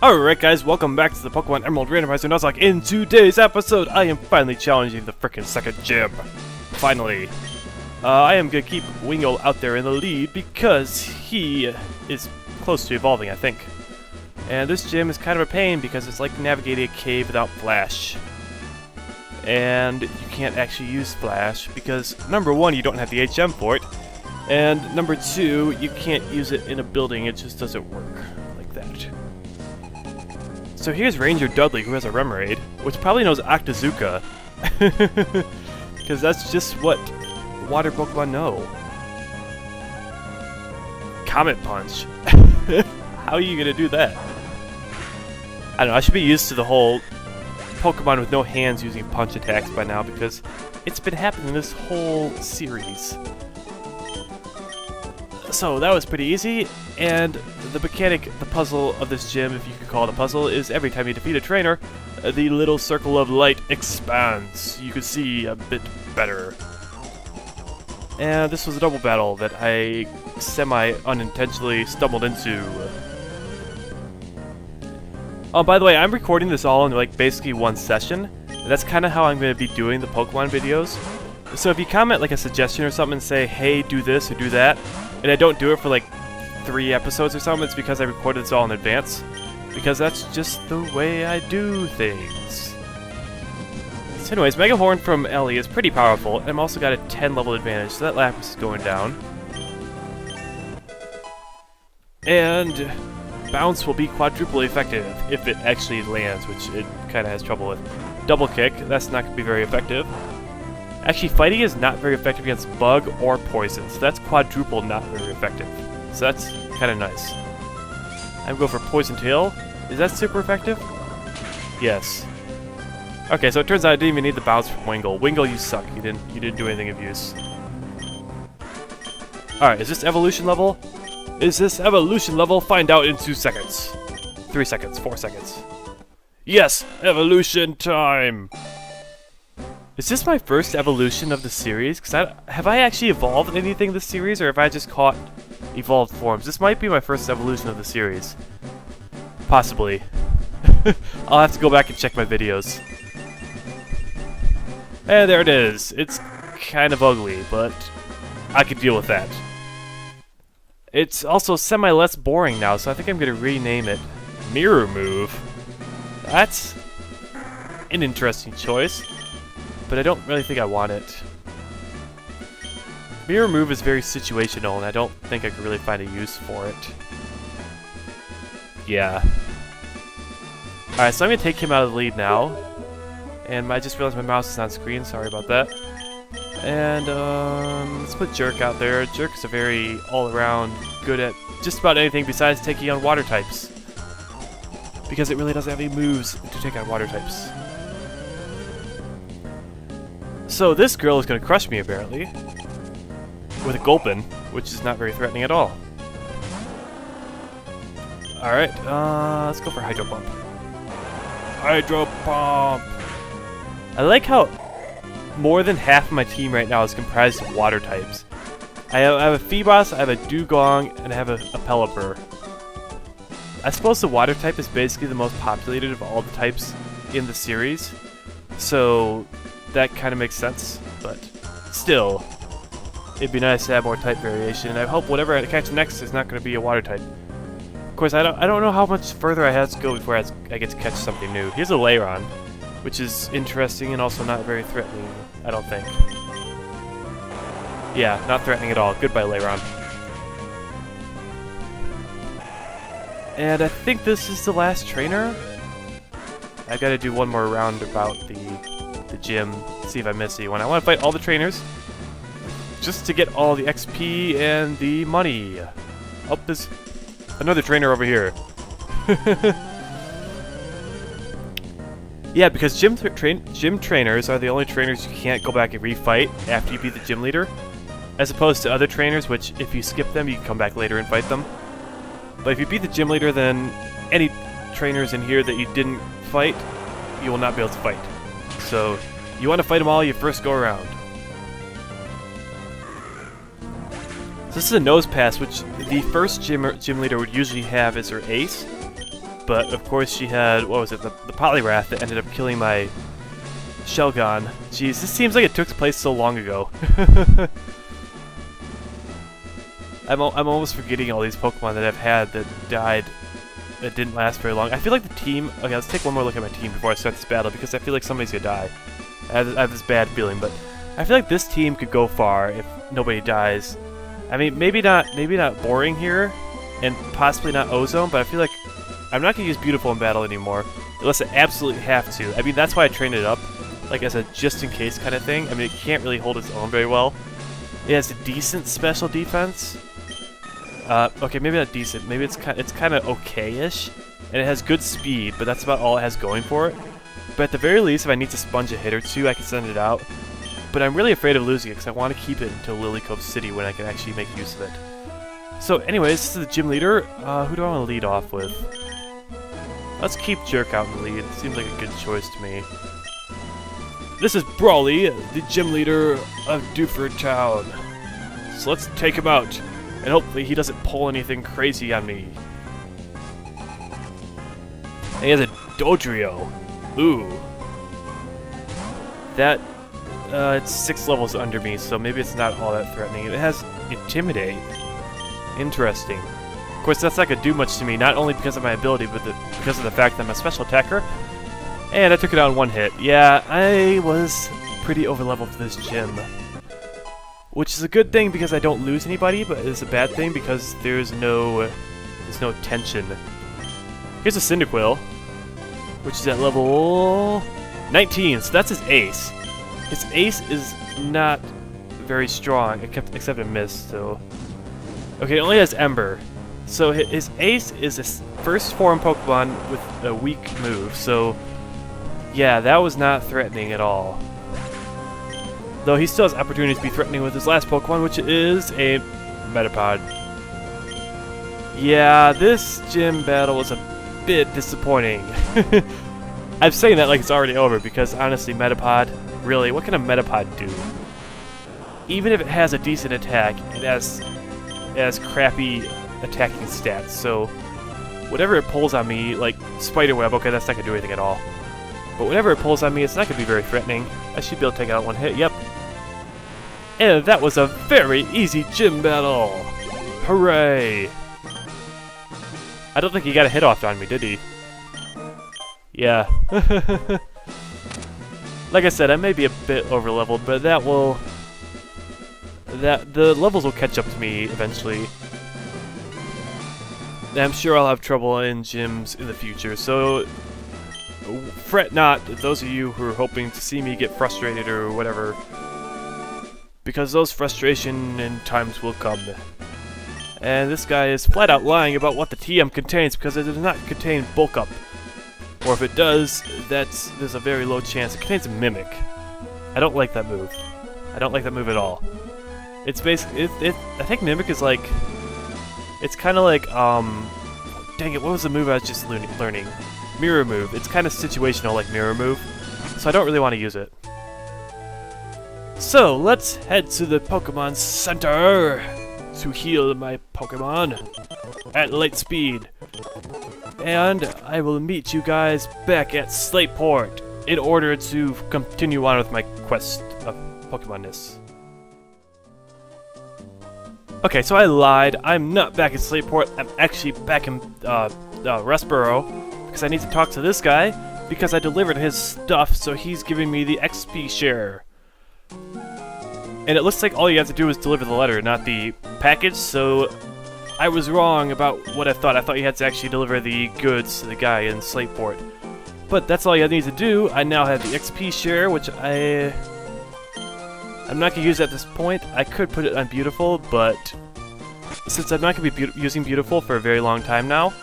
Alright guys, welcome back to the Pokemon Emerald Randomizer Nuzlocke. In today's episode, I am finally challenging the frickin' second gym. Finally. I am gonna keep Wingull out there in the lead because he is close to evolving, I think. And this gym is kind of a pain because it's like navigating a cave without Flash. And you can't actually use Flash because, number one, you don't have the HM for it. And number two, you can't use it in a building, it just doesn't work like that. So here's Ranger Dudley, who has a Remoraid, which probably knows Octazooka. Because that's just what water Pokemon know. Comet Punch. How are you gonna do that? I don't know, I should be used to the whole Pokemon with no hands using punch attacks by now, because it's been happening this whole series. So that was pretty easy, and the mechanic, the puzzle of this gym, if you could call it a puzzle, is every time you defeat a trainer, the little circle of light expands. You can see a bit better. And this was a double battle that I semi-unintentionally stumbled into. Oh, by the way, I'm recording this all in like basically one session, and that's kind of how I'm going to be doing the Pokemon videos. So if you comment like a suggestion or something and say, hey, do this or do that, and I don't do it for like 3 episodes or something, it's because I recorded this all in advance. Because that's just the way I do things. So anyways, Mega Horn from Ellie is pretty powerful, and I'm also got a 10 level advantage, so that Lapras is going down. And Bounce will be quadruple effective if it actually lands, which it kind of has trouble with. Double Kick, that's not going to be very effective. Actually, Fighting is not very effective against Bug or Poison, so that's quadruple not very effective. So that's kind of nice. I'm going for Poison Tail. Is that super effective? Yes. Okay, so it turns out I didn't even need the bounce from Wingull. Wingull, you suck. You didn't do anything of use. Alright, is this evolution level? Is this evolution level? Find out in 2 seconds. 3 seconds, 4 seconds. Yes! Evolution time! Is this my first evolution of the series? Because have I actually evolved anything this series, or have I just caught evolved forms? This might be my first evolution of the series. Possibly. I'll have to go back and check my videos. And there it is. It's kind of ugly, but I could deal with that. It's also semi-less boring now, so I think I'm going to rename it Mirror Move. That's an interesting choice, but I don't really think I want it. Mirror Move is very situational, and I don't think I could really find a use for it. Yeah. Alright, so I'm going to take him out of the lead now. And I just realized my mouse is on screen, sorry about that. And, let's put Jerk out there. Jerk is a very all-around good at just about anything besides taking on water types. Because it really doesn't have any moves to take on water types. So this girl is going to crush me, apparently. With a Gulpin, which is not very threatening at all. Alright, let's go for Hydro Pump. Hydro Pump! I like how more than half of my team right now is comprised of water types. I have a Feebas, I have a Dugong, and I have a Pelipper. I suppose the water type is basically the most populated of all the types in the series. So that kind of makes sense, but still, it'd be nice to have more type variation, and I hope whatever I catch next is not going to be a water type. Of course, I don't know how much further I have to go before I get to catch something new. Here's a Lairon, which is interesting and also not very threatening, I don't think. Yeah, not threatening at all. Goodbye, Lairon. And I think this is the last trainer. I gotta do one more round about the gym, see if I miss anyone. I want to fight all the trainers, just to get all the XP and the money. Oh, there's another trainer over here. Yeah, because gym trainers are the only trainers you can't go back and refight after you beat the gym leader, as opposed to other trainers, which if you skip them, you can come back later and fight them. But if you beat the gym leader, then any trainers in here that you didn't fight, you will not be able to fight. So you want to fight them all, you first go around. So this is a Nose Pass, which the first gym leader would usually have as her ace. but of course she had, what was it, the Poliwrath that ended up killing my Shelgon. Jeez, this seems like it took place so long ago. I'm almost forgetting all these Pokemon that I've had that died, that didn't last very long. I feel like the team... Okay, let's take one more look at my team before I start this battle, because I feel like somebody's gonna die. I have this bad feeling, but I feel like this team could go far if nobody dies. I mean, maybe not Boring here, and possibly not Ozone, but I feel like I'm not gonna use Beautiful in battle anymore, unless I absolutely have to. I mean, that's why I trained it up, like as a just-in-case kind of thing. I mean, it can't really hold its own very well. It has a decent special defense. Okay, maybe not decent. Maybe it's kind of okay-ish, and it has good speed, but that's about all it has going for it. But at the very least, if I need to sponge a hit or two, I can send it out. But I'm really afraid of losing it because I want to keep it until Lily Cove City when I can actually make use of it. So, anyways, this is the gym leader. Who do I want to lead off with? Let's keep Jerk out in the lead. It seems like a good choice to me. This is Brawly, the gym leader of Dewford Town. So let's take him out. And hopefully he doesn't pull anything crazy on me. And he has a Dodrio. Ooh. That, it's 6 levels under me, so maybe it's not all that threatening. It has Intimidate. Interesting. Of course, that's not going to do much to me, not only because of my ability, but because of the fact that I'm a special attacker. And I took it out in 1 hit. Yeah, I was pretty overleveled for this gym. Which is a good thing because I don't lose anybody, but it's a bad thing because there's no tension. Here's a Cyndaquil, which is at level 19, so that's his ace. His ace is not very strong, except it missed, so... Okay, it only has Ember. So his ace is his first form Pokemon with a weak move, so... Yeah, that was not threatening at all. Though he still has opportunities to be threatening with his last Pokemon, which is a Metapod. Yeah, this gym battle was a bit disappointing. I'm saying that like it's already over, because honestly, Metapod, really, what can a Metapod do? Even if it has a decent attack, it has crappy attacking stats, so whatever it pulls on me, like Spiderweb, okay, that's not going to do anything at all. But whenever it pulls on me, it's not going to be very threatening. I should be able to take it out in 1 hit, yep. And that was a very easy gym battle! Hooray! I don't think he got a hit off on me, did he? Yeah. Like I said, I may be a bit overleveled, but the levels will catch up to me eventually. And I'm sure I'll have trouble in gyms in the future, so fret not, those of you who are hoping to see me get frustrated or whatever, because those frustration and times will come. And this guy is flat out lying about what the TM contains, because it does not contain Bulk Up. Or if it does, there's a very low chance. It contains a Mimic. I don't like that move. I don't like that move at all. It's basically, I think Mimic is like, it's kind of like, dang it, what was the move I was just learning? Mirror Move. It's kind of situational like Mirror Move, so I don't really want to use it. So, let's head to the Pokemon Center to heal my Pokemon at light speed. And I will meet you guys back at Slateport in order to continue on with my quest of Pokemon-ness. Okay, so I lied. I'm not back at Slateport. I'm actually back in Rustboro, because I need to talk to this guy, because I delivered his stuff, so he's giving me the XP share. And it looks like all you have to do is deliver the letter, not the package, so I was wrong about what I thought. I thought you had to actually deliver the goods to the guy in Slateport. But that's all you need to do. I now have the XP share, which I'm not going to use at this point. I could put it on Beautiful, but since I'm not going to be using Beautiful for a very long time now,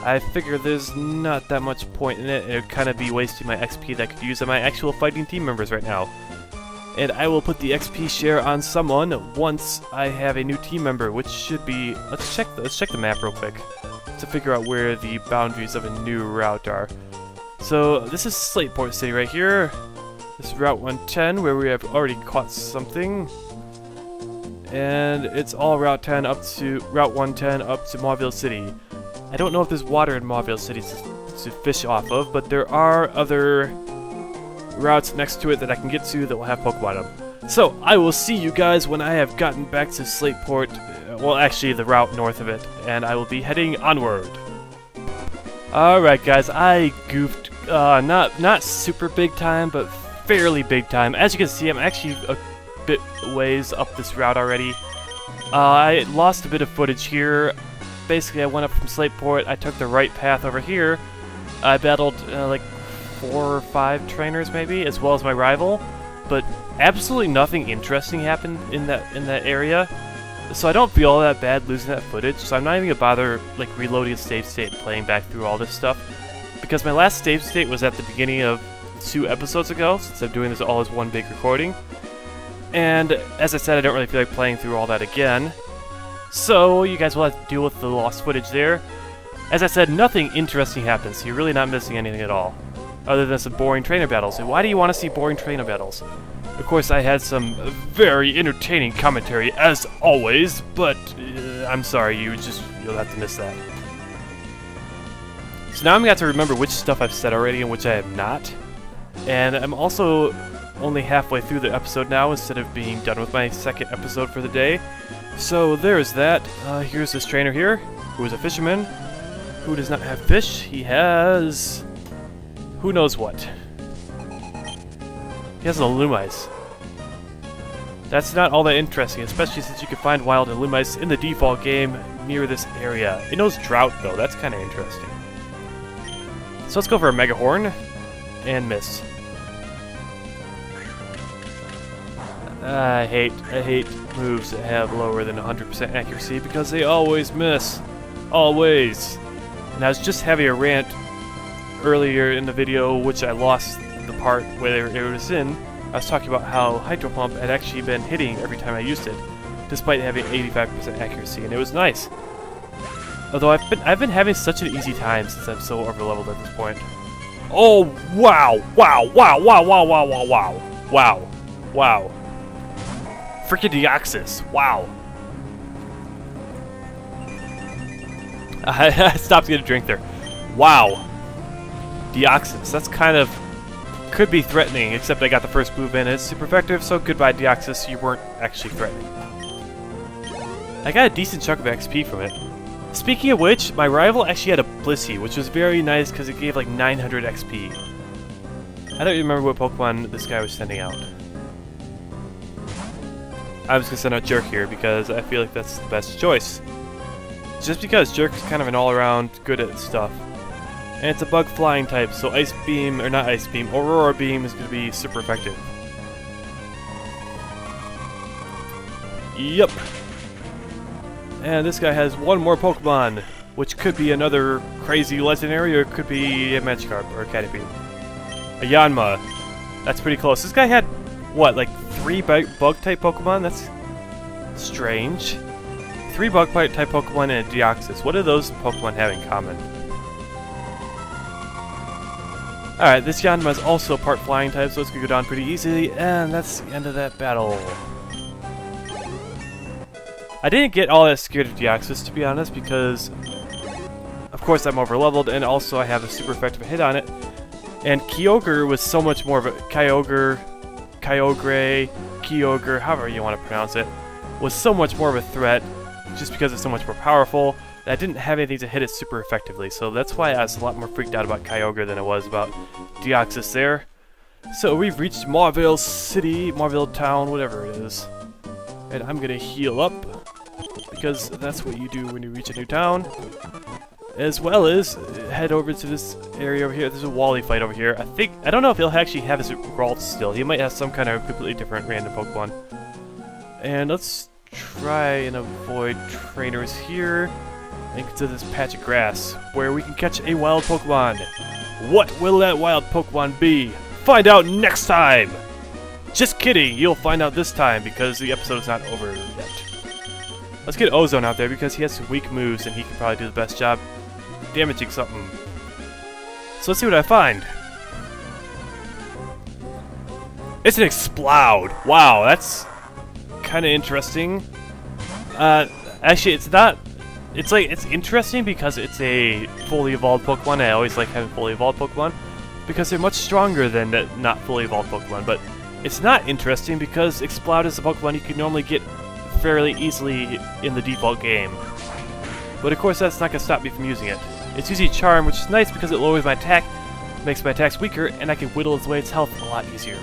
I figure there's not that much point in it, and it would kind of be wasting my XP that I could use on my actual fighting team members right now. And I will put the XP share on someone once I have a new team member, which should be... Let's check the map real quick to figure out where the boundaries of a new route are. So this is Slateport City right here. This is Route 110, where we have already caught something. And it's all Route 110 up to Mauville City. I don't know if there's water in Mauville City to fish off of, but there are other routes next to it that I can get to that will have Pokemon on them. So, I will see you guys when I have gotten back to Slateport, well actually the route north of it, and I will be heading onward. Alright guys, I goofed, not super big time, but fairly big time. As you can see, I'm actually a bit ways up this route already. I lost a bit of footage here. Basically, I went up from Slateport, I took the right path over here. I battled like 4 or 5 trainers maybe, as well as my rival, but absolutely nothing interesting happened in that area. So I don't feel all that bad losing that footage, so I'm not even gonna bother like reloading a save state and playing back through all this stuff. Because my last save state was at the beginning of 2 episodes ago, since I'm doing this all as one big recording. And as I said, I don't really feel like playing through all that again. So you guys will have to deal with the lost footage there. As I said, nothing interesting happens, so you're really not missing anything at all. Other than some boring trainer battles. And why do you want to see boring trainer battles? Of course, I had some very entertaining commentary, as always, but I'm sorry, you'll have to miss that. So now I'm going to have to remember which stuff I've said already and which I have not. And I'm also only halfway through the episode now instead of being done with my second episode for the day. So there's that. Here's this trainer here, who is a fisherman, who does not have fish. He has... who knows what. He has an Illumise. That's not all that interesting, especially since you can find wild Illumise in the default game near this area. It knows Drought, though. That's kind of interesting. So let's go for a Mega Horn and miss. I hate moves that have lower than 100% accuracy because they always miss. Always. And I was just having a rant earlier in the video, which I lost the part where it was in. I was talking about how Hydro Pump had actually been hitting every time I used it, despite having 85% accuracy, and it was nice. Although I've been having such an easy time since I'm so overleveled at this point. Oh wow! Wow! Wow! Wow! Wow! Wow! Wow! Wow! Wow! Wow! Freaking Deoxys! Wow! I stopped to get a drink there. Wow! Deoxys. That's kind of... could be threatening, except I got the first move in. It's super effective, so goodbye Deoxys, you weren't actually threatening. I got a decent chunk of XP from it. Speaking of which, my rival actually had a Blissey, which was very nice because it gave like 900 XP. I don't remember what Pokemon this guy was sending out. I was going to send out Jerk here because I feel like that's the best choice. Just because Jerk is kind of an all-around good at stuff. And it's a bug flying type, so Ice Beam, or not Ice Beam, Aurora Beam is going to be super effective. Yep. And this guy has one more Pokemon, which could be another crazy legendary, or it could be a Magikarp, or a Caterpie. A Yanma. That's pretty close. This guy had, what, like 3 bug-type Pokemon? That's strange. 3 bug-type Pokemon and a Deoxys. What do those Pokemon have in common? Alright, this Yanma is also part flying type, so it's going to go down pretty easily, and that's the end of that battle. I didn't get all that scared of Deoxys, to be honest, because of course I'm overleveled, and also I have a super effective hit on it. And Kyogre was so much more of a... Kyogre, however you want to pronounce it, was so much more of a threat, just because it's so much more powerful. I didn't have anything to hit it super effectively, so that's why I was a lot more freaked out about Kyogre than I was about Deoxys there. So we've reached Mauville City, Mauville Town, whatever it is. And I'm gonna heal up, because that's what you do when you reach a new town. As well as head over to this area over here. There's a Wally fight over here. I don't know if he'll actually have his Ralts still. He might have some kind of completely different random Pokemon. And let's try and avoid trainers here. And get to this patch of grass, where we can catch a wild Pokemon. What will that wild Pokemon be? Find out next time! Just kidding, you'll find out this time, because the episode's not over yet. Let's get Ozone out there, because he has some weak moves, and he can probably do the best job damaging something. So let's see what I find. It's an Explode! Wow, that's kind of interesting. Actually, it's not it's interesting because it's a fully evolved Pokemon. I always like having fully evolved Pokemon because they're much stronger than not fully evolved Pokemon. But it's not interesting because Exploud is a Pokemon you can normally get fairly easily in the default game. But of course that's not going to stop me from using it. It's using Charm, which is nice because it lowers my attack, makes my attacks weaker, and I can whittle away its health a lot easier.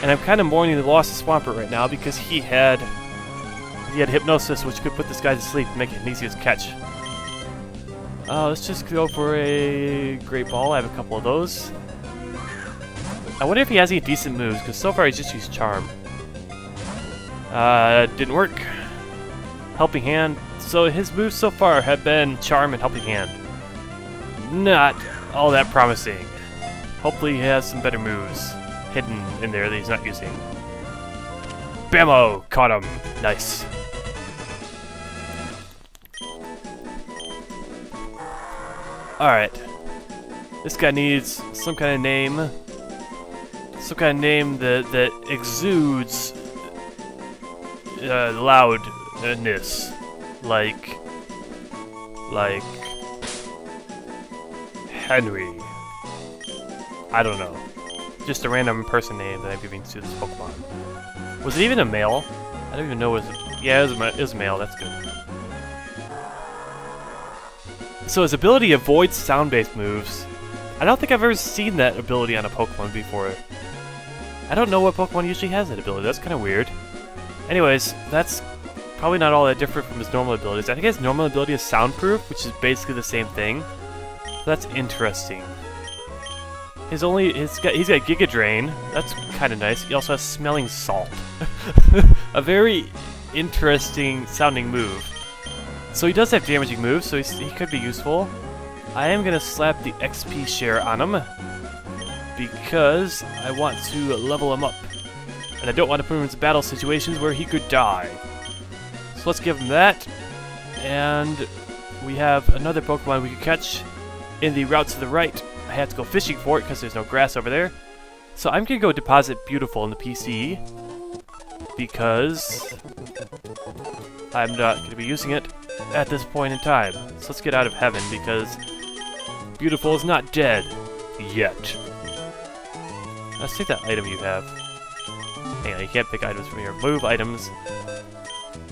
And I'm kind of mourning the loss of Swampert right now because he had Hypnosis, which could put this guy to sleep and make it an easier to catch. Let's just go for a Great Ball. I have a couple of those. I wonder if he has any decent moves, because so far he's just used Charm. Didn't work. Helping Hand. So his moves so far have been Charm and Helping Hand. Not all that promising. Hopefully he has some better moves hidden in there that he's not using. Bammo! Caught him. Nice. Alright. This guy needs some kind of name. Some kind of name that exudes loudness. Like Henry. I don't know. Just a random person name that I'm giving to this Pokemon. Was it even a male? I don't even know what it was. Yeah, it was a male. That's good. So his ability avoids sound-based moves. I don't think I've ever seen that ability on a Pokemon before. I don't know what Pokemon usually has that ability. That's kind of weird. Anyways, that's probably not all that different from his normal abilities. I think his normal ability is Soundproof, which is basically the same thing. So that's interesting. He's got Giga Drain. That's kind of nice. He also has Smelling Salt. A very interesting sounding move. So he does have damaging moves, so he could be useful. I am going to slap the XP share on him because I want to level him up. And I don't want to put him into battle situations where he could die. So let's give him that. And we have another Pokemon we could catch in the route to the right. I have to go fishing for it because there's no grass over there. So I'm going to go deposit Beautiful in the PC because I'm not going to be using it at this point in time. So let's get out of heaven because Beautiful is not dead yet. Let's take that item you have. Hang on, you can't pick items from here. Move items.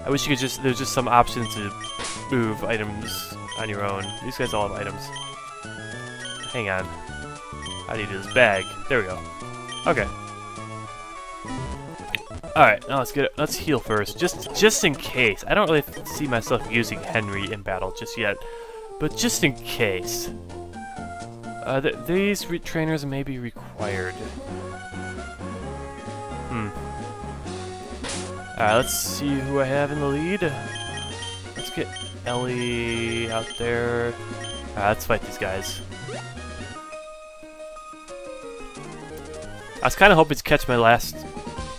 I wish you could there's just some option to move items on your own. These guys all have items. Hang on. How do you do this? Bag. There we go. Okay. Alright, now let's heal first. Just in case. I don't really see myself using Henry in battle just yet. But just in case. These trainers may be required. Alright, let's see who I have in the lead. Let's get Ellie out there. Let's fight these guys. I was kind of hoping to catch my last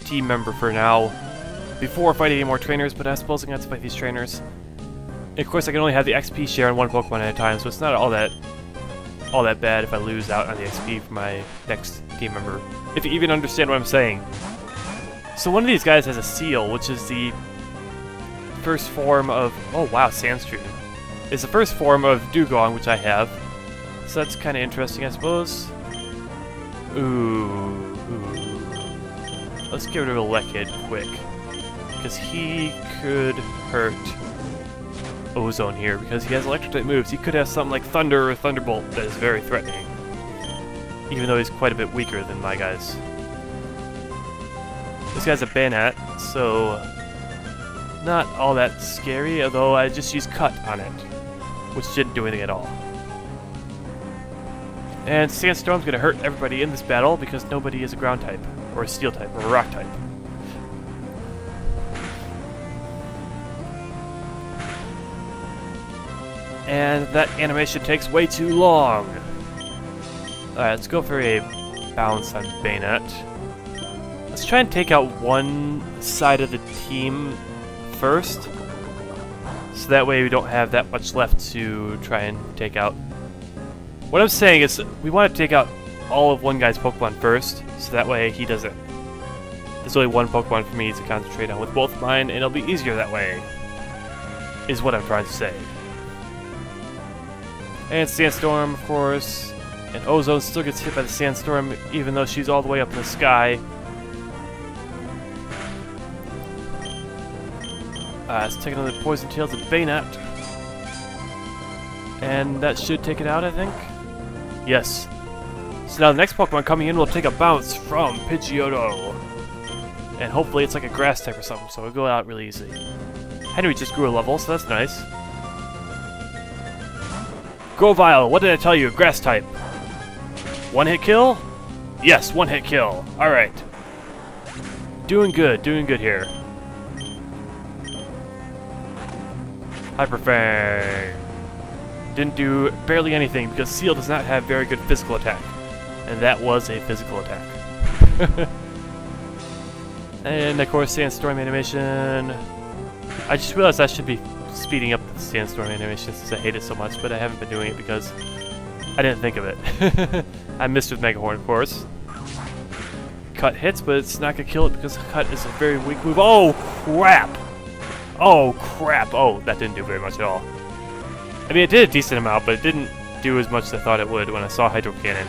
team member for now before fighting any more trainers, but I suppose I'm going to have to fight these trainers. And of course, I can only have the XP share on one Pokemon at a time, so it's not all that bad if I lose out on the XP for my next team member. If you even understand what I'm saying. So one of these guys has a Seal, which is the first form of... Oh wow, Sandstream. It's the first form of Dugong, which I have. So that's kind of interesting, I suppose. Ooh. Let's get rid of a Lekid quick. Because he could hurt Ozone here, because he has electric-type moves. He could have something like Thunder or Thunderbolt that is very threatening. Even though he's quite a bit weaker than my guys. This guy's a Banat, so not all that scary, although I just used Cut on it, which didn't do anything at all. And Sandstorm's going to hurt everybody in this battle because nobody is a ground type, or a steel type, or a rock type. And that animation takes way too long. Alright, let's go for a bounce on Banat. Let's try and take out one side of the team first, so that way we don't have that much left to try and take out. What I'm saying is, we want to take out all of one guy's Pokemon first, so that way he doesn't. There's only one Pokemon for me to concentrate on with both mine, and it'll be easier that way. is what I'm trying to say. And Sandstorm, of course. And Ozone still gets hit by the Sandstorm, even though she's all the way up in the sky. Let's take another Poison Tail to Bayonet. And that should take it out, I think. Yes. So now the next Pokemon coming in will take a bounce from Pidgeotto. And hopefully it's like a grass type or something, so it'll go out really easily. Henry just grew a level, so that's nice. Grovyle, what did I tell you? Grass type. One hit kill? Yes, one hit kill. Alright. Doing good here. Hyper Fang. Didn't do barely anything because Seal does not have very good physical attack. And that was a physical attack. And of course, Sandstorm animation. I just realized I should be speeding up the Sandstorm animation since I hate it so much, but I haven't been doing it because I didn't think of it. I missed with Mega Horn, of course. Cut hits, but it's not gonna kill it because Cut is a very weak move. Oh crap! Oh crap! Oh, that didn't do very much at all. I mean, it did a decent amount, but it didn't do as much as I thought it would when I saw Hydro Cannon.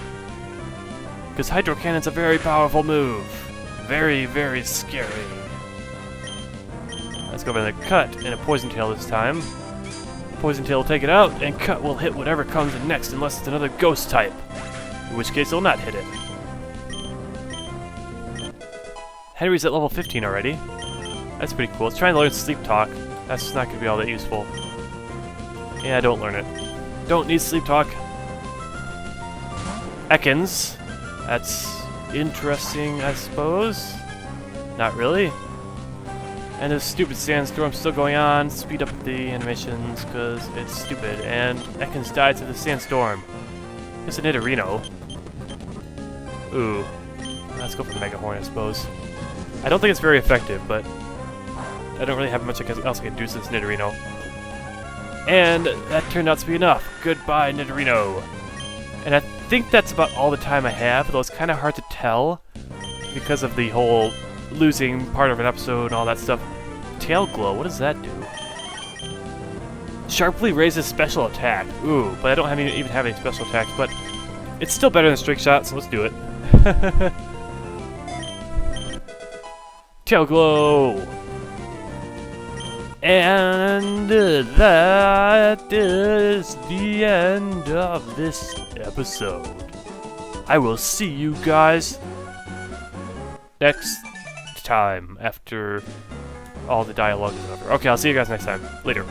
Because Hydro Cannon's a very powerful move. Very, very scary. Let's go for the Cut and a Poison Tail this time. Poison Tail will take it out, and Cut will hit whatever comes in next unless it's another Ghost type. In which case, it'll not hit it. Henry's at level 15 already. That's pretty cool. It's trying to learn Sleep Talk. That's not going to be all that useful. Yeah, don't learn it. Don't need Sleep Talk. Ekans. That's interesting, I suppose. Not really. And this stupid Sandstorm's still going on. Speed up the animations because it's stupid. And Ekans died to the Sandstorm. It's a Nidorino. Ooh. Let's go for the Mega Horn, I suppose. I don't think it's very effective, but I don't really have much else I can do since Nidorino. And that turned out to be enough. Goodbye, Nidorino. And I think that's about all the time I have, though it's kind of hard to tell because of the whole losing part of an episode and all that stuff. Tail Glow, what does that do? Sharply raises special attack. Ooh, but I don't even have any special attacks, but it's still better than Strike Shot, so let's do it. Tail Glow! And that is the end of this episode. I will see you guys next time after all the dialogue is over. Okay, I'll see you guys next time. Later.